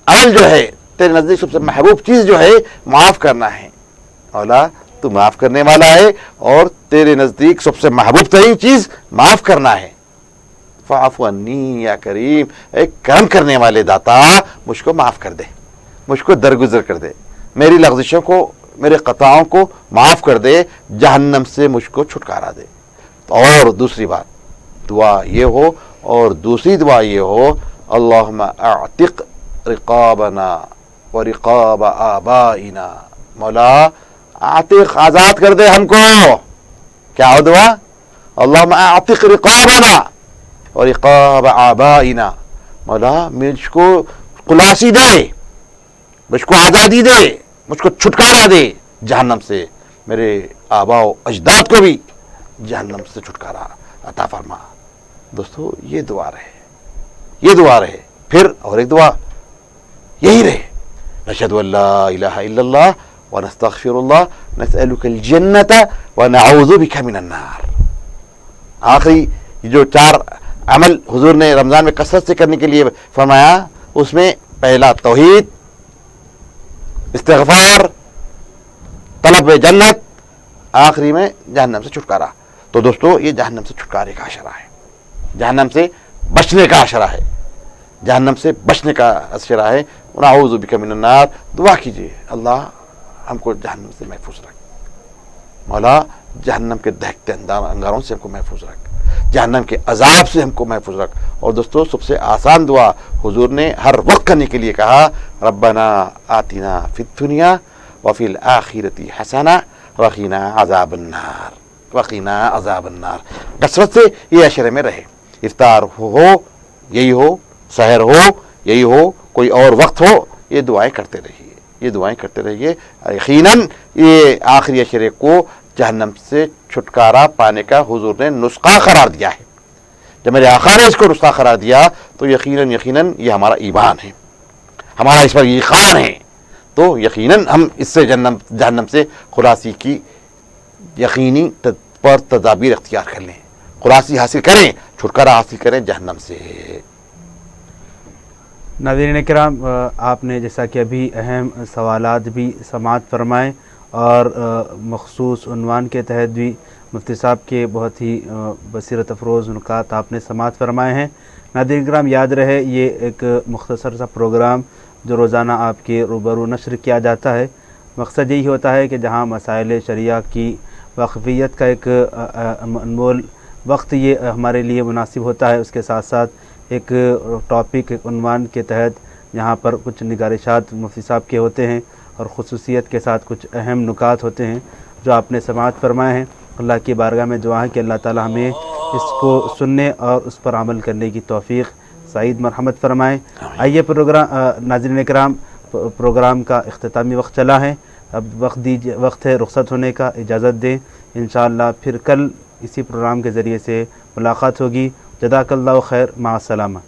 अमल जो है, तेरे नज़दीक सबसे महबूब चीज़ जो है माफ़ करना है। مولا تو معاف کرنے والا ہے اور تیرے نزدیک سب سے محبوب ترین چیز معاف کرنا ہے. فاعف عنی یا کریم، اے کرم کرنے والے داتا مجھ کو معاف کر دے، مجھ کو درگزر کر دے، میری لغزشوں کو، میرے خطاؤں کو معاف کر دے، جہنم سے مجھ کو چھٹکارا دے. اور دوسری بات دعا یہ ہو، اور دوسری دعا یہ ہو، اللہم اعتق رقابنا ورقاب آبائنا، مولا عاتق آزاد کر دے ہم کو. کیا ہو دعا؟ اللہم اعتق رقابنا ورقاب آبائنا، مولا مجھ کو خلاصی دے، مجھ کو آزادی دے، مجھ کو چھٹکارا دے جہنم سے، میرے آبا و اجداد کو بھی جہنم سے چھٹکارا عطا فرما. دوستو یہ دعا رہے، یہ دعا رہے. پھر اور ایک دعا یہی رہے، نشہد ان لا الہ الا اللہ ونستغفر اللہ نسألک الجنت ونعوذ بک من النار. آخری جو 4 عمل حضور نے رمضان میں کثرت سے کرنے کے لیے فرمایا، اس میں پہلا توحید، استغفار، طلب جنت، آخری میں جہنم سے چھٹکارا. تو دوستو یہ جہنم سے چھٹکارے کا اشارہ ہے، جہنم سے بچنے کا اشارہ ہے، جہنم سے بچنے کا اشارہ ہے. ونعوذ بک من النار، دعا کیجیے اللہ ہم کو جہنم سے محفوظ رکھ، مولا جہنم کے دہکتے انگاروں سے ہم کو محفوظ رکھ، جہنم کے عذاب سے ہم کو محفوظ رکھ. اور دوستو سب سے آسان دعا حضور نے ہر وقت کرنے کے لیے کہا، ربنا آتنا فی الدنیا وفی الآخرۃ حسنہ وقنا عذاب النار، وقنا عذاب النار. کثرت سے یہ عشرے میں رہے، افطار ہو یہی ہو، سحر ہو یہی ہو، کوئی اور وقت ہو، یہ دعائیں کرتے رہیے، یہ دعائیں کرتے رہیے. یقیناً یہ آخری عشرے کو جہنم سے چھٹکارا پانے کا حضور نے نسخہ قرار دیا ہے. جب میرے آقا نے اس کو نسخہ قرار دیا تو یقیناً یہ ہمارا ایمان ہے، ہمارا اس پر یقین ہے. تو یقیناً ہم اس سے جہنم سے خلاصی کی یقینی تدابیر اختیار کر لیں، خلاصی حاصل کریں، چھٹکارا حاصل کریں جہنم سے. ناظرین کرام، آپ نے جیسا کہ ابھی اہم سوالات بھی سماعت فرمائے اور مخصوص عنوان کے تحت بھی مفتی صاحب کے بہت ہی بصیرت افروز نکات آپ نے سماعت فرمائے ہیں. ناظرین کرام یاد رہے یہ ایک مختصر سا پروگرام جو روزانہ آپ کے روبرو نشر کیا جاتا ہے. مقصد یہی ہوتا ہے کہ جہاں مسائل شریعہ کی واقفیت کا ایک انمول وقت یہ ہمارے لیے مناسب ہوتا ہے، اس کے ساتھ ساتھ ایک ٹاپک، ایک عنوان کے تحت یہاں پر کچھ نگارشات مفتی صاحب کے ہوتے ہیں اور خصوصیت کے ساتھ کچھ اہم نکات ہوتے ہیں جو آپ نے سماعت فرمائے ہیں. اللہ کی بارگاہ میں دعا ہے کہ اللہ تعالی ہمیں اس کو سننے اور اس پر عمل کرنے کی توفیق سعید مرحمت فرمائے. آئیے ناظرین کرام، پروگرام کا اختتامی وقت چلا ہے، اب وقت ہے رخصت ہونے کا. اجازت دیں، انشاءاللہ پھر کل اسی پروگرام کے ذریعے سے ملاقات ہوگی. جزاک اللہ خیر، مع السلامہ.